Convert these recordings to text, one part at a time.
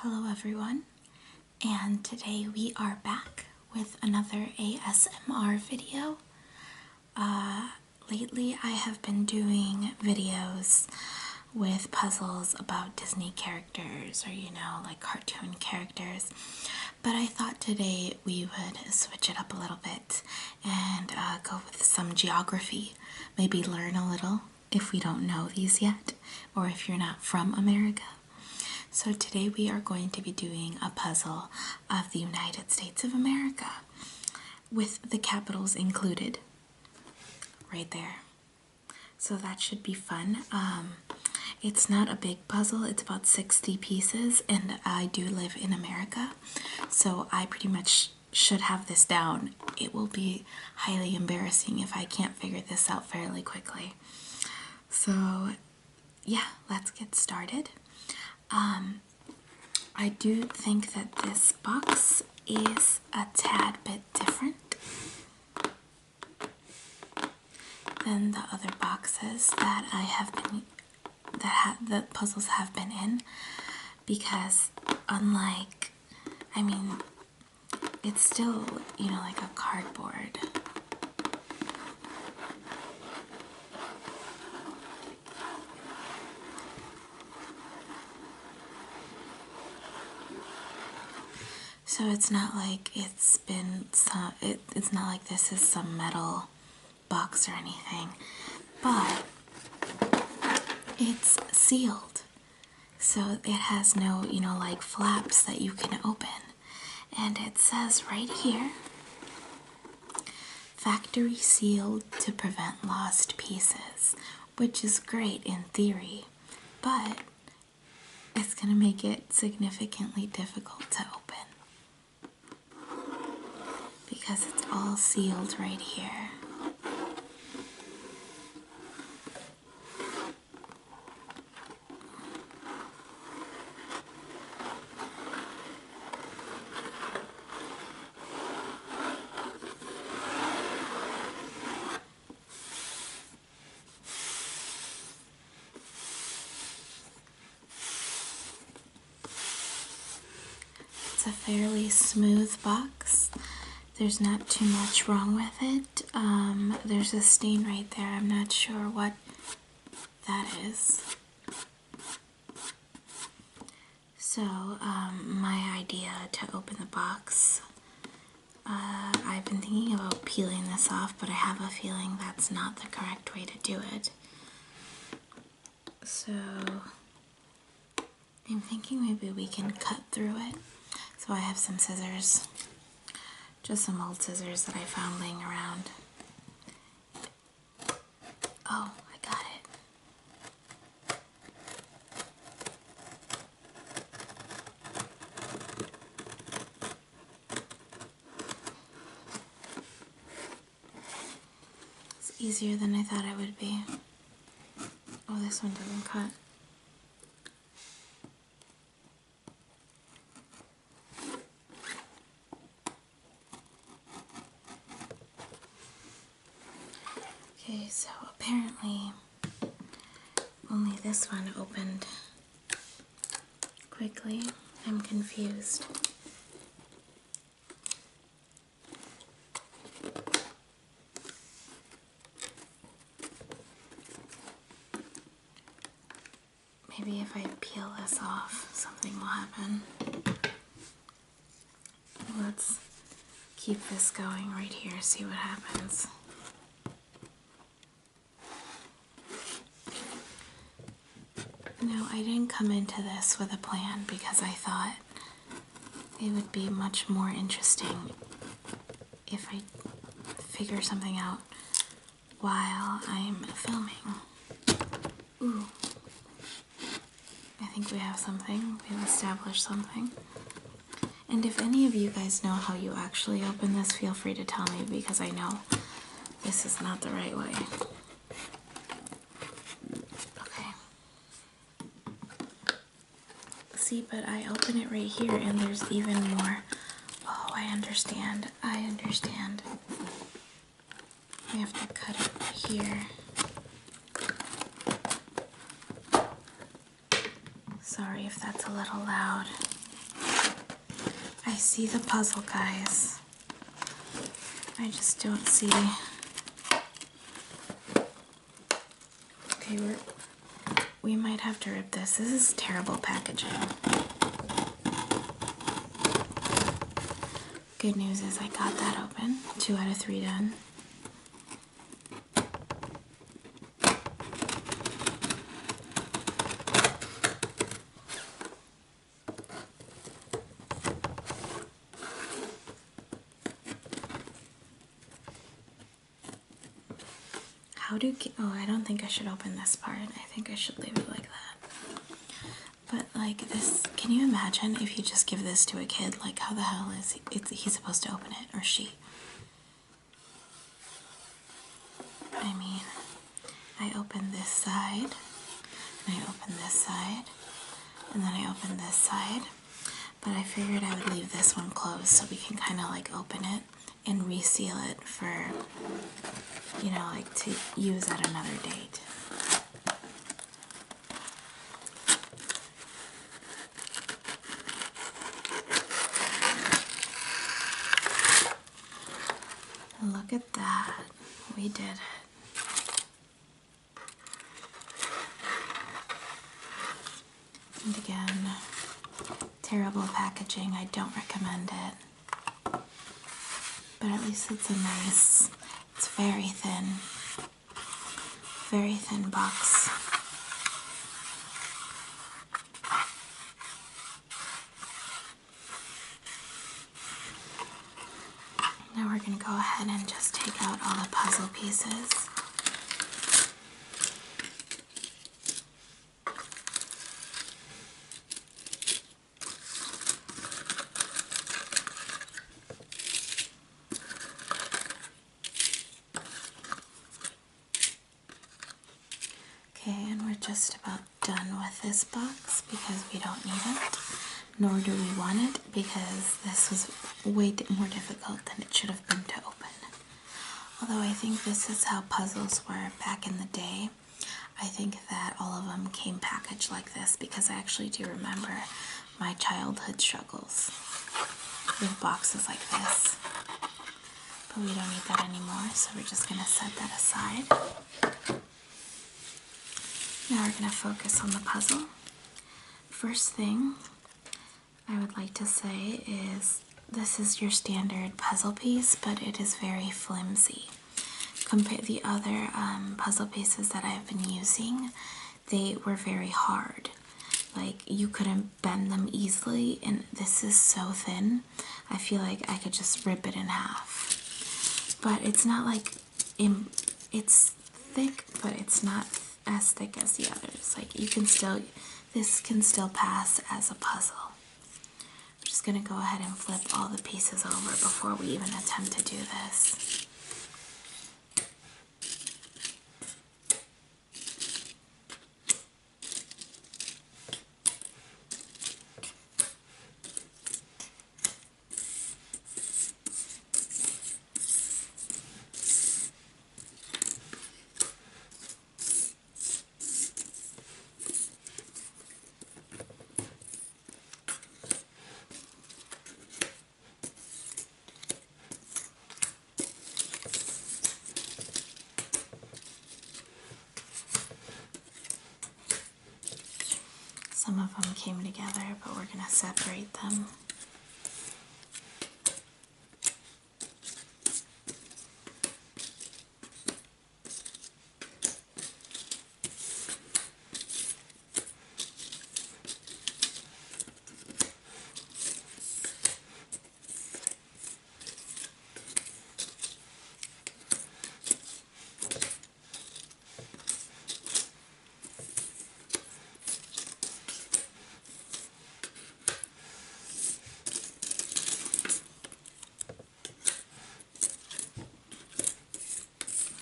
Hello everyone, and today we are back with another ASMR video. Lately I have been doing videos with puzzles about Disney characters or like cartoon characters, but I thought today we would switch it up a little bit and go with some geography, maybe learn a little if we don't know these yet or if you're not from America. So today we are going to be doing a puzzle of the United States of America with the capitals included right there. So that should be fun. It's not a big puzzle, it's about 60 pieces, and I do live in America, so I pretty much should have this down. It will be highly embarrassing if I can't figure this out fairly quickly. So yeah, let's get started. I do think that this box is a tad bit different than the other boxes that I have been, the puzzles have been in, because unlike, it's still, like a cardboard. So it's not like it's not like this is some metal box or anything, but it's sealed. So it has no, like flaps that you can open. And it says right here, factory sealed to prevent lost pieces, which is great in theory, but it's going to make it significantly difficult to open, because it's all sealed right here. It's a fairly smooth box. There's not too much wrong with it. There's a stain right there. I'm not sure what that is. So, my idea to open the box, I've been thinking about peeling this off, but I have a feeling that's not the correct way to do it. So, I'm thinking maybe we can cut through it. So I have some scissors. Just some old scissors that I found laying around. Oh, I got it. It's easier than I thought it would be. Oh, this one doesn't cut. Okay, so apparently only this one opened quickly. I'm confused. Maybe if I peel this off, something will happen. Let's keep this going right here, see what happens. No, I didn't come into this with a plan because I thought it would be much more interesting if I figure something out while I'm filming. Ooh. I think we have something. We've established something. And if any of you guys know how you actually open this, feel free to tell me, because I know this is not the right way. Okay. See, but I open it right here and there's even more. Oh, I understand. I understand. We have to cut it here. Sorry if that's a little loud. I see the puzzle, guys. I just don't see. Okay, we might have to rip this. This is terrible packaging. Good news is I got that open. 2 out of 3 done. Oh, I don't think I should open this part. I think I should leave it like that. But like this, can you imagine if you just give this to a kid? Like how the hell is he supposed to open it, or she? I mean, I open this side, and I open this side, and then I open this side. But I figured I would leave this one closed so we can kind of like open it and reseal it for, you know, like to use at another date. Look at that. We did it. And again, terrible packaging. I don't recommend it. But at least it's it's very thin box. Now we're going to go ahead and just take out all the puzzle pieces. Okay, and we're just about done with this box because we don't need it, nor do we want it because this was way more difficult than it should have been to open. Although I think this is how puzzles were back in the day. I think that all of them came packaged like this because I actually do remember my childhood struggles with boxes like this. But we don't need that anymore, so we're just going to set that aside. Now we're going to focus on the puzzle. First thing I would like to say is this is your standard puzzle piece, but it is very flimsy. Compared to the other puzzle pieces that I've been using, they were very hard. Like you couldn't bend them easily, and this is so thin. I feel like I could just rip it in half. But it's not like, it's thick, but it's not as thick as the others. Like you can still, this can still pass as a puzzle. I'm just gonna go ahead and flip all the pieces over before we even attempt to do this. Some of them came together, but we're going to separate them.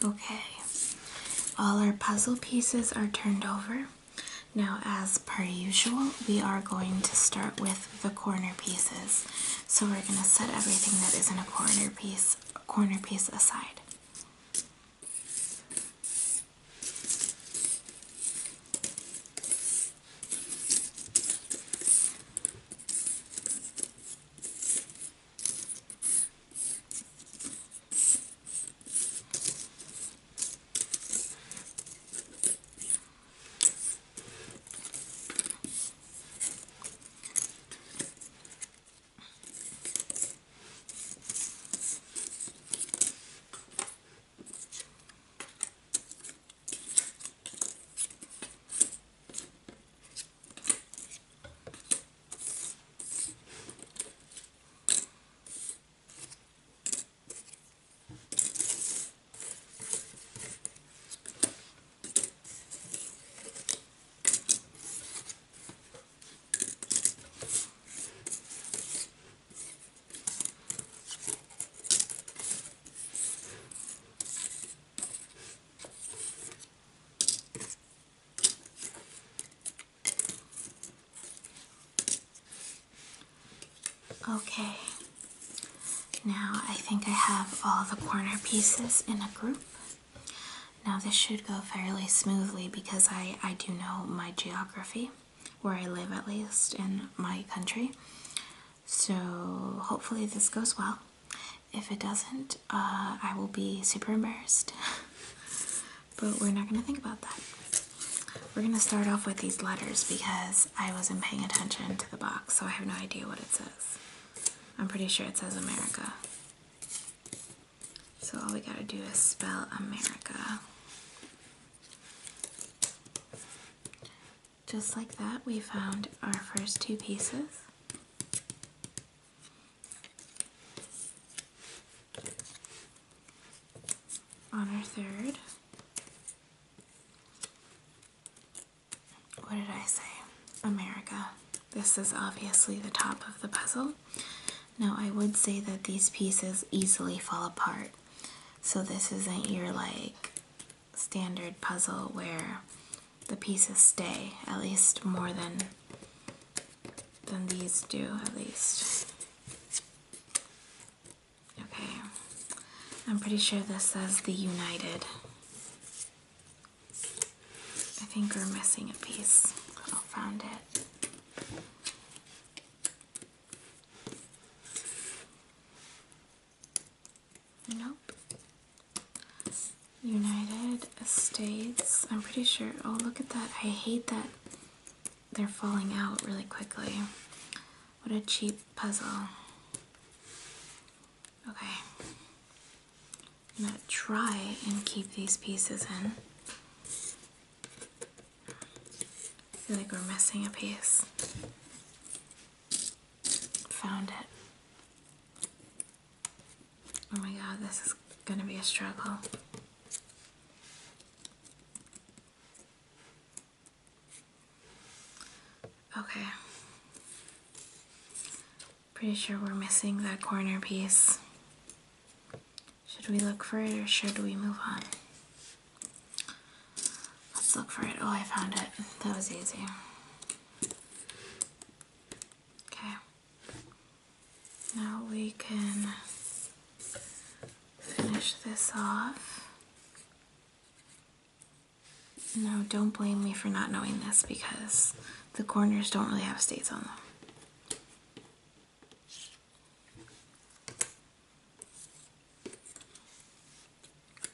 Okay, all our puzzle pieces are turned over. Now, as per usual, we are going to start with the corner pieces. So we're going to set everything that isn't a corner piece aside. Okay, now I think I have all the corner pieces in a group. Now this should go fairly smoothly because I do know my geography, where I live at least in my country. So hopefully this goes well. If it doesn't, I will be super embarrassed. But we're not going to think about that. We're going to start off with these letters because I wasn't paying attention to the box, so I have no idea what it says. I'm pretty sure it says America. So all we gotta do is spell America. Just like that, we found our first two pieces. On our third, what did I say? America. This is obviously the top of the puzzle. Now I would say that these pieces easily fall apart. So this isn't your like standard puzzle where the pieces stay, at least more than these do, at least. Okay, I'm pretty sure this says the United. I think we're missing a piece. Oh, found it. Nope. United States. I'm pretty sure. Oh, look at that. I hate that they're falling out really quickly. What a cheap puzzle. Okay. I'm gonna try and keep these pieces in. I feel like we're missing a piece. Found it. Oh my god, this is gonna be a struggle. Okay. Pretty sure we're missing that corner piece. Should we look for it or should we move on? Let's look for it. Oh, I found it. That was easy. Okay. Now we can finish this off. No, don't blame me for not knowing this because the corners don't really have states on them.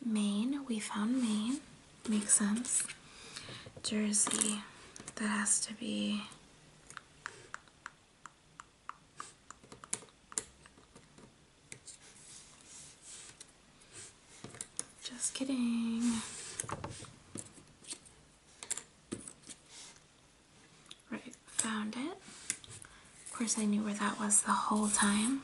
Maine, we found Maine. Makes sense. Jersey, that has to be... Just kidding. Right, found it. Of course I knew where that was the whole time.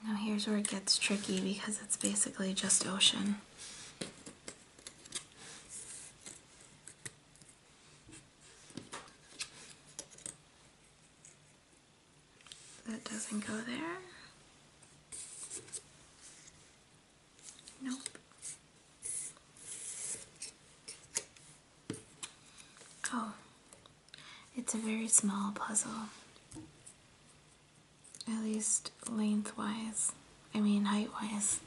Now here's where it gets tricky because it's basically just ocean. That doesn't go there. Nope. Oh, it's a very small puzzle. At least lengthwise. I mean height-wise.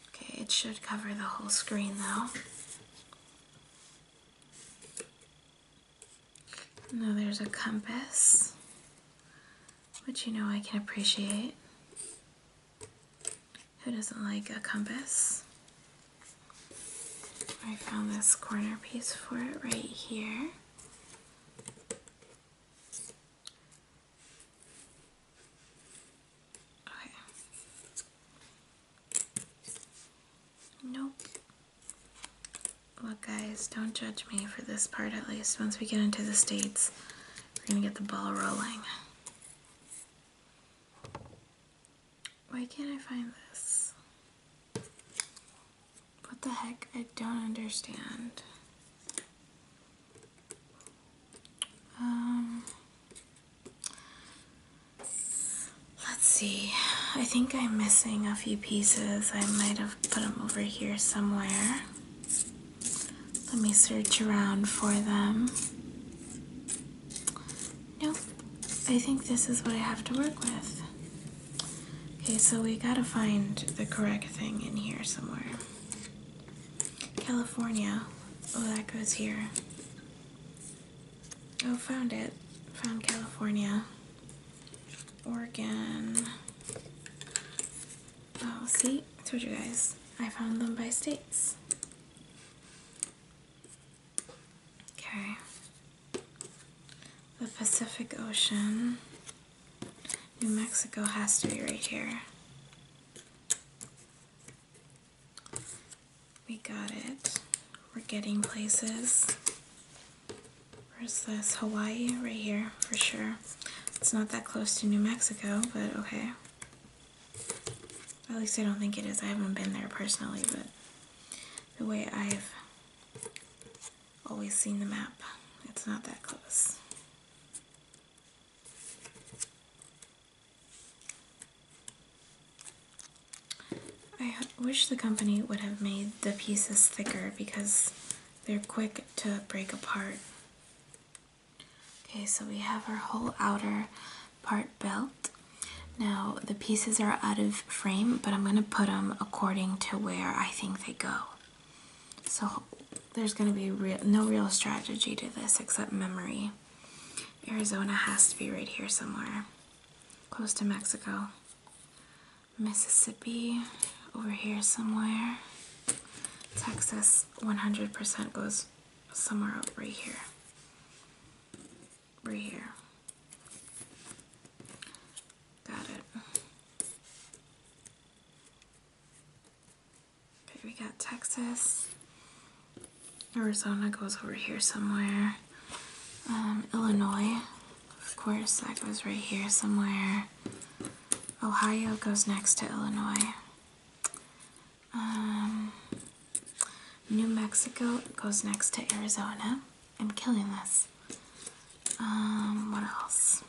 Okay, it should cover the whole screen though. Now there's a compass, which you know I can appreciate. Who doesn't like a compass? I found this corner piece for it right here. Okay. Nope. Look guys, don't judge me for this part at least. Once we get into the States, we're gonna get the ball rolling. Why can't I find this? What the heck? I don't understand. Let's see. I think I'm missing a few pieces. I might have put them over here somewhere. Let me search around for them. I think this is what I have to work with. Okay, so we gotta find the correct thing in here somewhere. California. Oh, that goes here. Oh, found it. Found California. Oregon. Oh, see? I told you guys. I found them by states. Okay. The Pacific Ocean. New Mexico has to be right here. We got it. We're getting places. Where's this? Hawaii? Right here, for sure. It's not that close to New Mexico, but okay. At least I don't think it is. I haven't been there personally, but the way I've always seen the map, it's not that close. I wish the company would have made the pieces thicker because they're quick to break apart. Okay, so we have our whole outer part built. Now the pieces are out of frame, but I'm going to put them according to where I think they go. So there's going to be no real strategy to this except memory. Arizona has to be right here somewhere, close to Mexico. Mississippi over here somewhere. Texas 100% goes somewhere up right here. Right here. Got it. Okay, we got Texas. Arizona goes over here somewhere. Illinois, of course, that goes right here somewhere. Ohio goes next to Illinois. New Mexico goes next to Arizona. I'm killing this. What else?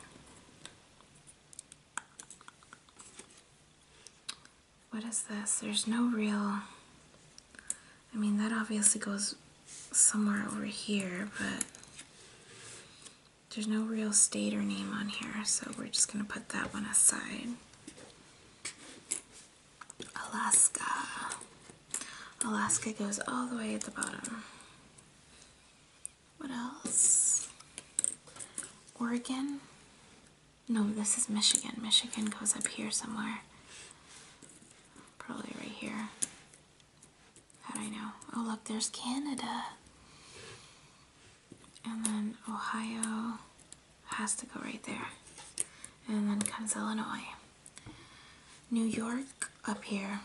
What is this? There's no real... I mean, that obviously goes somewhere over here, but there's no real state or name on here, so we're just going to put that one aside. Alaska. Alaska goes all the way at the bottom. What else? Oregon? No, this is Michigan. Michigan goes up here somewhere. Probably right here. How'd I know? Oh, look, there's Canada. And then Ohio has to go right there. And then comes Illinois. New York up here,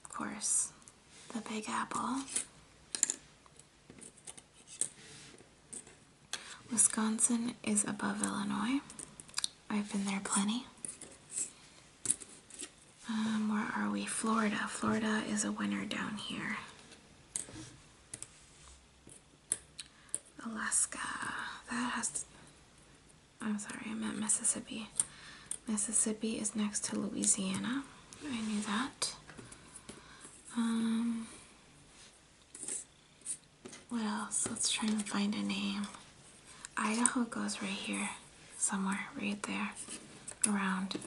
of course. The Big Apple. Wisconsin is above Illinois. I've been there plenty. Where are we? Florida. Florida is a winner down here. Alaska. That has to... I'm sorry, I meant Mississippi. Mississippi is next to Louisiana. I knew that. What else? Let's try and find a name. Idaho goes right here. Somewhere right there. Around.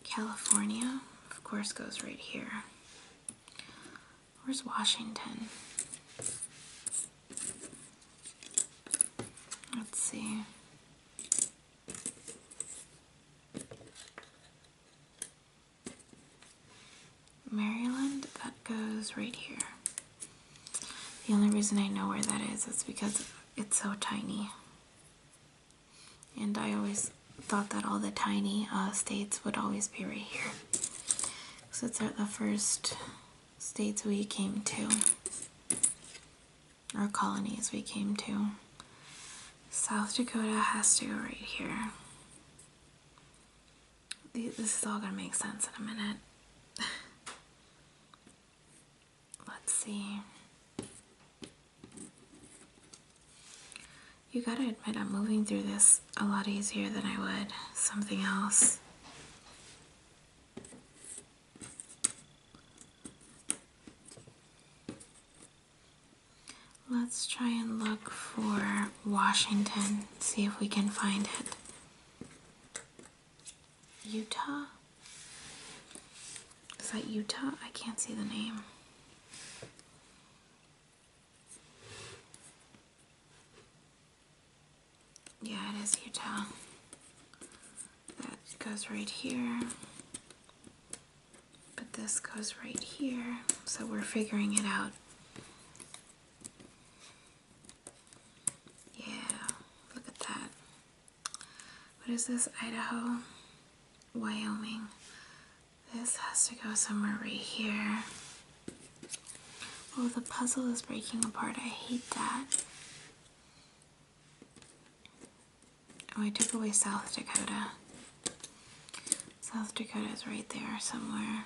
California, of course, goes right here. Where's Washington? Let's see. Maryland, that goes right here. The only reason I know where that is because it's so tiny. And I always thought that all the tiny states would always be right here. So it's the first states we came to, or colonies we came to. South Dakota has to go right here. This is all gonna make sense in a minute. Let's see. You gotta admit, I'm moving through this a lot easier than I would something else. Let's Let's try and look for Washington, see if we can find it. Utah? Is that Utah? I can't see the name. Yeah, it is Utah. That goes right here. But this goes right here. So we're figuring it out. Yeah, look at that. What is this? Idaho? Wyoming. This has to go somewhere right here. Oh, the puzzle is breaking apart. I hate that. Oh, I took away South Dakota. South Dakota is right there somewhere.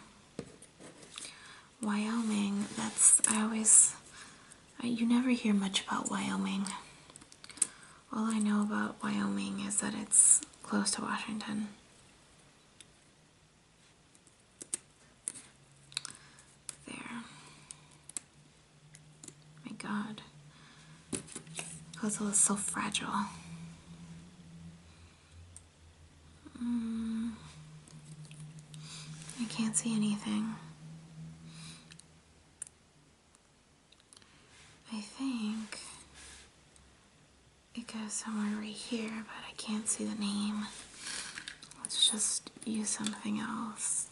Wyoming, you never hear much about Wyoming. All I know about Wyoming is that it's close to Washington. There. My God. Puzzle is so fragile. I can't see anything. I think it goes somewhere right here, but I can't see the name. Let's just use something else.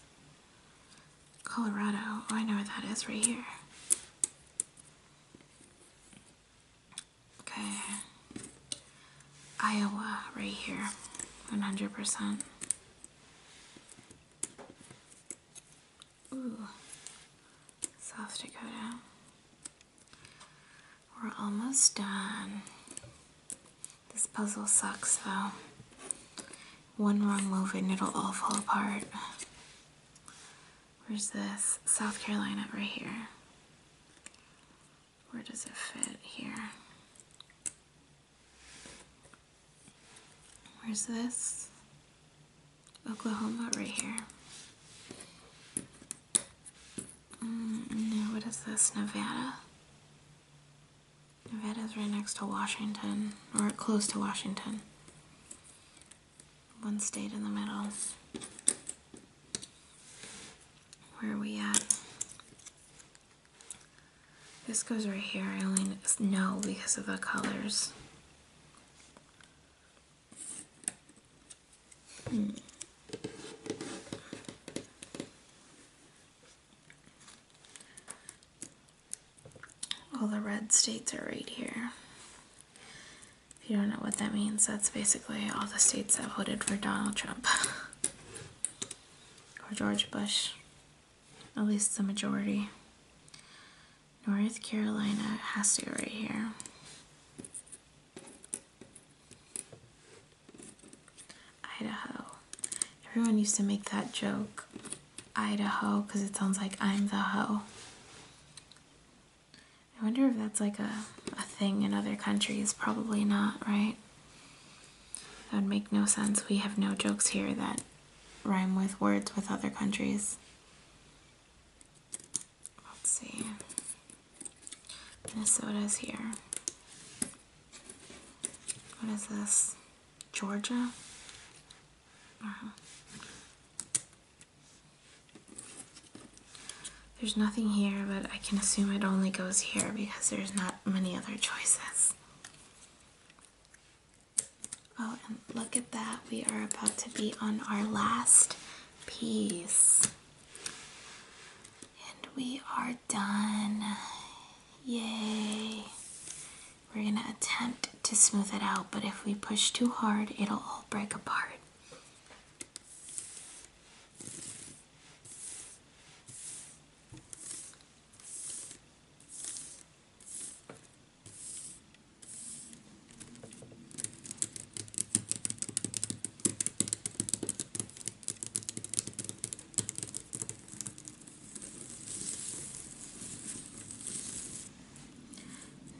Colorado. Oh, I know where that is, right here. Okay. Iowa, right here. 100%. Ooh. South Dakota. We're almost done. This puzzle sucks though. One wrong move and it'll all fall apart. Where's this? South Carolina, right here. Where does it fit here? Where's this? Oklahoma, right here. No, what is this? Nevada? Nevada's right next to Washington, or close to Washington. One state in the middle. Where are we at? This goes right here. I only know because of the colors. All the red states are right here. If you don't know what that means, that's basically all the states that voted for Donald Trump. Or George Bush. At least the majority. North Carolina has to go right here. Idaho. Everyone used to make that joke. Idaho, because it sounds like I'm the hoe. I wonder if that's like a thing in other countries. Probably not, right? That would make no sense. We have no jokes here that rhyme with words with other countries. Let's see. Minnesota's here. What is this? Georgia? There's nothing here, but I can assume it only goes here because there's not many other choices. Oh, and look at that. We are about to be on our last piece. And we are done. Yay. We're going to attempt to smooth it out, but if we push too hard, it'll all break apart.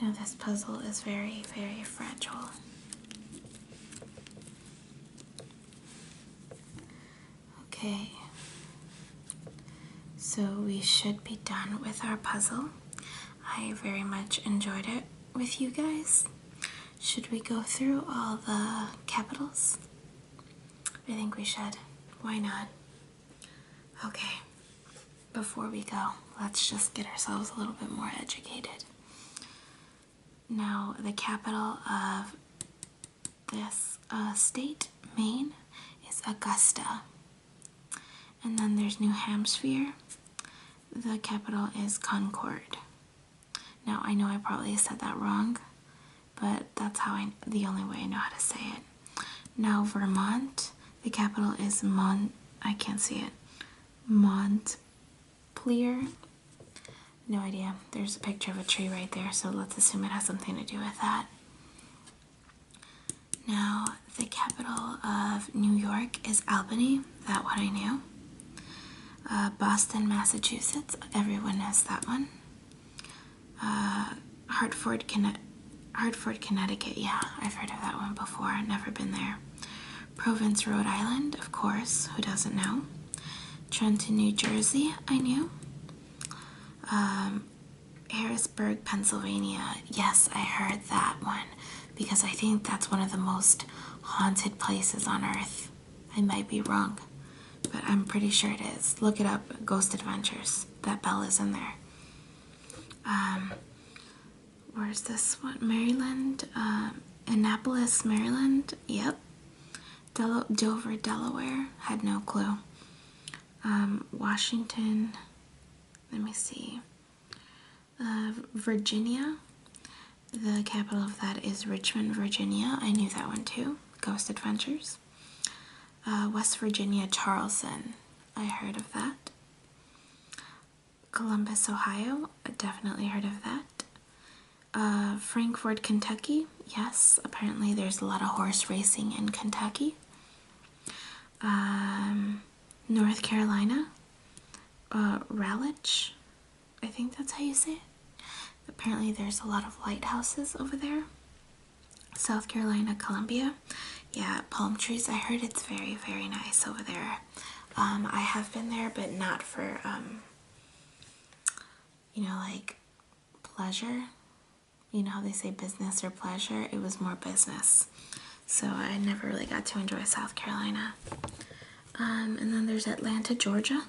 Now this puzzle is very, very fragile. Okay, so we should be done with our puzzle. I very much enjoyed it. with you guys? Should we go through all the capitals? I think we should. Why not? Okay, before we go, let's just get ourselves a little bit more educated. Now, the capital of this state, Maine, is Augusta. And then there's New Hampshire. The capital is Concord. Now, I know I probably said that wrong, but that's the only way I know how to say it. Now, Vermont, the capital is I can't see it. Montpelier. No idea. There's a picture of a tree right there, so let's assume it has something to do with that. Now, the capital of New York is Albany. That one I knew. Boston, Massachusetts. Everyone knows that one. Hartford, Connecticut. Yeah, I've heard of that one before. Never been there. Providence, Rhode Island. Of course. Who doesn't know? Trenton, New Jersey. I knew. Harrisburg, Pennsylvania. Yes, I heard that one because I think that's one of the most haunted places on earth. I might be wrong, but I'm pretty sure it is. Look it up, Ghost Adventures. That bell is in there. Where's this one? Maryland, Annapolis, Maryland. Yep. Dover, Delaware. Had no clue. Washington. Let me see. Virginia. The capital of that is Richmond, Virginia. I knew that one too. Ghost Adventures. West Virginia, Charleston. I heard of that. Columbus, Ohio. I definitely heard of that. Frankfort, Kentucky. Yes, apparently there's a lot of horse racing in Kentucky. North Carolina. Raleigh. I think that's how you say it. Apparently there's a lot of lighthouses over there. South Carolina, Columbia. Yeah, palm trees. I heard it's very, very nice over there. I have been there, but not for, like pleasure. You know how they say business or pleasure? It was more business. So I never really got to enjoy South Carolina. And then there's Atlanta, Georgia.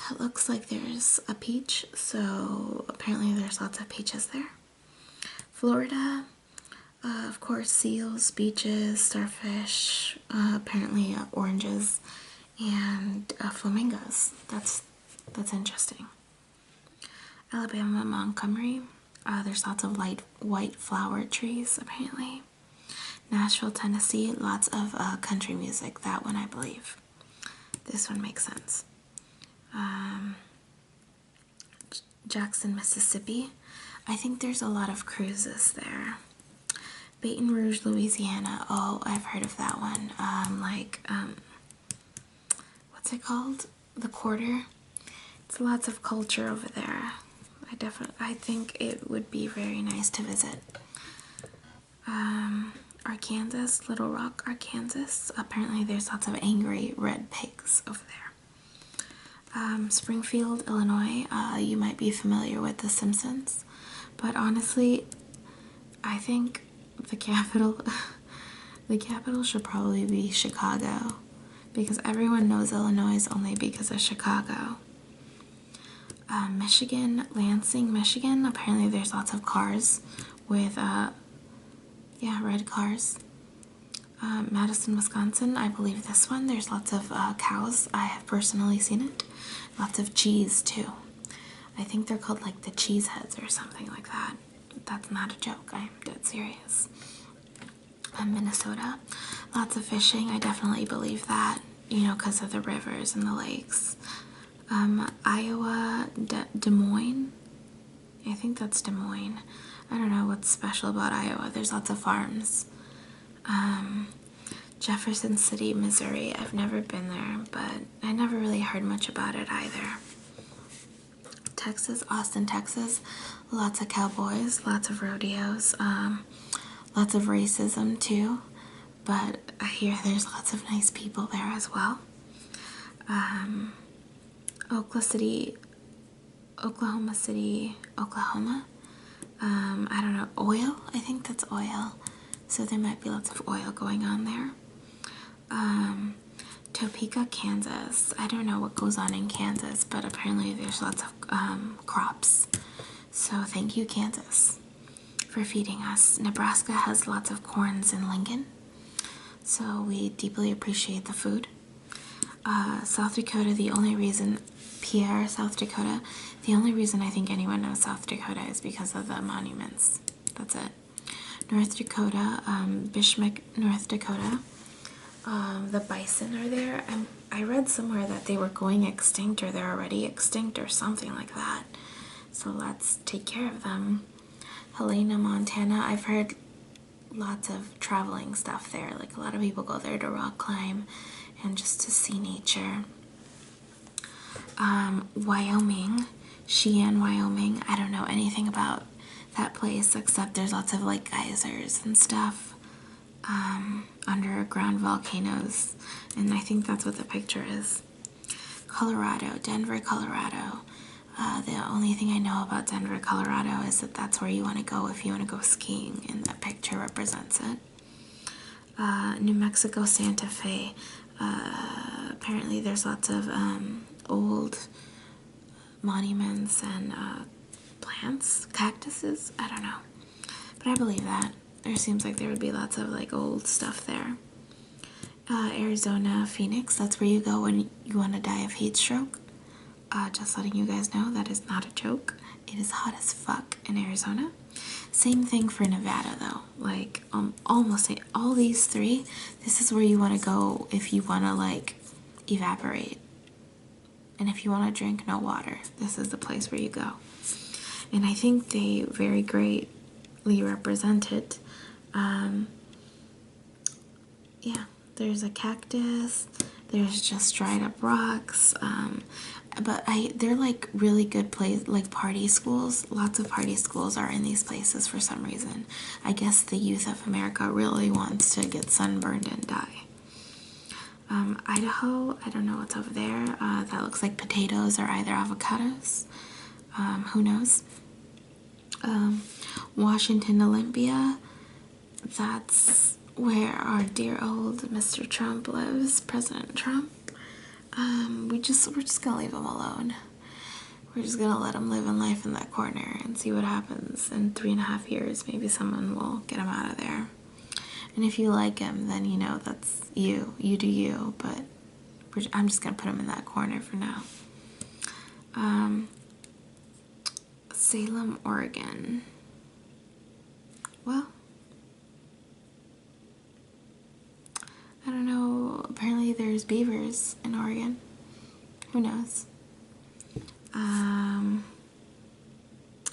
That looks like there's a peach, so apparently there's lots of peaches there. Florida, of course, seals, beaches, starfish, apparently oranges, and flamingos. That's interesting. Alabama, Montgomery. There's lots of white flower trees, apparently. Nashville, Tennessee, lots of country music. That one, I believe. This one makes sense. Jackson, Mississippi. I think there's a lot of cruises there. Baton Rouge, Louisiana. Oh, I've heard of that one. What's it called? The Quarter. It's lots of culture over there. I think it would be very nice to visit. Arkansas, Little Rock, Arkansas. Apparently there's lots of angry red pigs over there. Springfield, Illinois. You might be familiar with The Simpsons, but honestly, I think the capital should probably be Chicago, because everyone knows Illinois only because of Chicago. Michigan, Lansing, Michigan. Apparently there's lots of cars with red cars. Madison, Wisconsin. I believe this one. There's lots of cows. I have personally seen it. Lots of cheese too. I think they're called like the cheese heads or something like that. That's not a joke. I'm dead serious. Minnesota. Lots of fishing. I definitely believe that, because of the rivers and the lakes. Iowa, Des Moines. I think that's Des Moines. I don't know what's special about Iowa. There's lots of farms. Jefferson City, Missouri. I've never been there, but I never really heard much about it either. Texas, Austin, Texas. Lots of cowboys, lots of rodeos, lots of racism too, but I hear there's lots of nice people there as well. Oklahoma City, Oklahoma. I don't know, oil? I think that's oil. So there might be lots of oil going on there. Topeka, Kansas. I don't know what goes on in Kansas, but apparently there's lots of crops. So thank you, Kansas, for feeding us. Nebraska has lots of corns in Lincoln, so we deeply appreciate the food. South Dakota, the only reason, Pierre, South Dakota, the only reason I think anyone knows South Dakota is because of the monuments. That's it. North Dakota, Bismarck, North Dakota. The bison are there. I read somewhere that they were going extinct or they're already extinct or something like that. So let's take care of them. Helena, Montana. I've heard lots of traveling stuff there. Like a lot of people go there to rock climb and just to see nature. Wyoming, Cheyenne, Wyoming. I don't know anything about that place except there's lots of like geysers and stuff. Underground volcanoes, and I think that's what the picture is. Colorado, Denver, Colorado. The only thing I know about Denver, Colorado is that that's where you want to go if you want to go skiing, and that picture represents it. New Mexico, Santa Fe. Apparently there's lots of old monuments and plants, cactuses, I don't know. But I believe that. There seems like there would be lots of like old stuff there. Arizona, Phoenix, that's where you go when you want to die of heat stroke. Just letting you guys know that is not a joke. It is hot as fuck in Arizona. Same thing for Nevada though. Like almost all these three, this is where you want to go if you want to like evaporate. And if you want to drink no water, this is the place where you go. And I think they very greatly represent it. Yeah, there's a cactus, there's just dried up rocks, but they're like really good like party schools. Lots of party schools are in these places for some reason. I guess the youth of America really wants to get sunburned and die. Idaho, I don't know what's over there. That looks like potatoes or either avocados. Who knows? Washington, Olympia. That's where our dear old Mr. Trump lives, President Trump. We're just gonna leave him alone. We're just gonna let him live in life in that corner and see what happens. In 3.5 years, maybe someone will get him out of there. And if you like him, then you know that's you. You do you, but I'm just gonna put him in that corner for now. Salem, Oregon. Well, I don't know. Apparently there's beavers in Oregon. Who knows?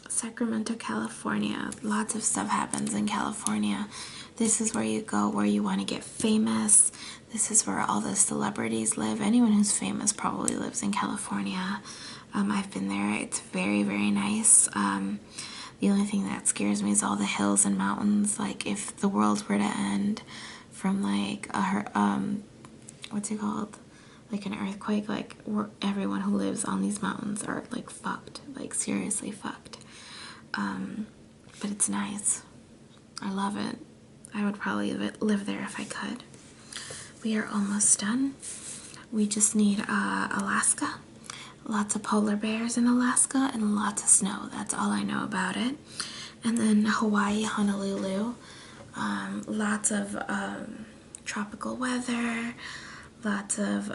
Sacramento, California. Lots of stuff happens in California. This is where you go where you want to get famous. This is where all the celebrities live. Anyone who's famous probably lives in California. I've been there. It's very, very nice. The only thing that scares me is all the hills and mountains. Like if the world were to end from like what's it called? Like an earthquake, like everyone who lives on these mountains are like fucked, like seriously fucked. But it's nice. I love it. I would probably live there if I could. We are almost done. We just need Alaska. Lots of polar bears in Alaska and lots of snow. That's all I know about it. And then Hawaii, Honolulu. Lots of tropical weather. Lots of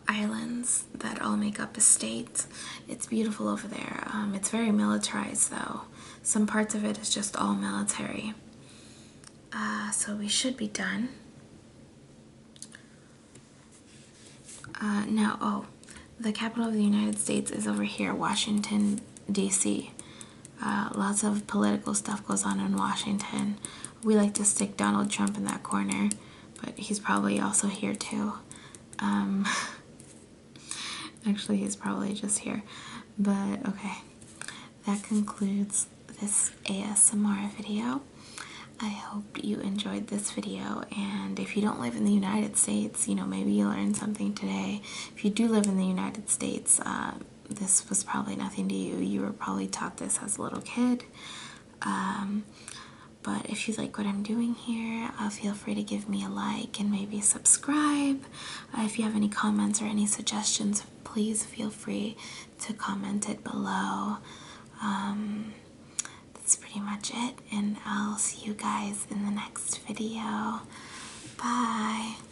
islands that all make up a state. It's beautiful over there. It's very militarized though. Some parts of it is just all military. So we should be done. The capital of the United States is over here, Washington, D.C. Lots of political stuff goes on in Washington. We like to stick Donald Trump in that corner, but he's probably also here too. Actually, he's probably just here. But okay, that concludes this ASMR video. I hope you enjoyed this video, and if you don't live in the United States, you know, maybe you learned something today. If you do live in the United States, this was probably nothing to you. You were probably taught this as a little kid. But if you like what I'm doing here, feel free to give me a like and maybe subscribe. If you have any comments or any suggestions, please feel free to comment it below. That's pretty much it, and I'll see you guys in the next video. Bye!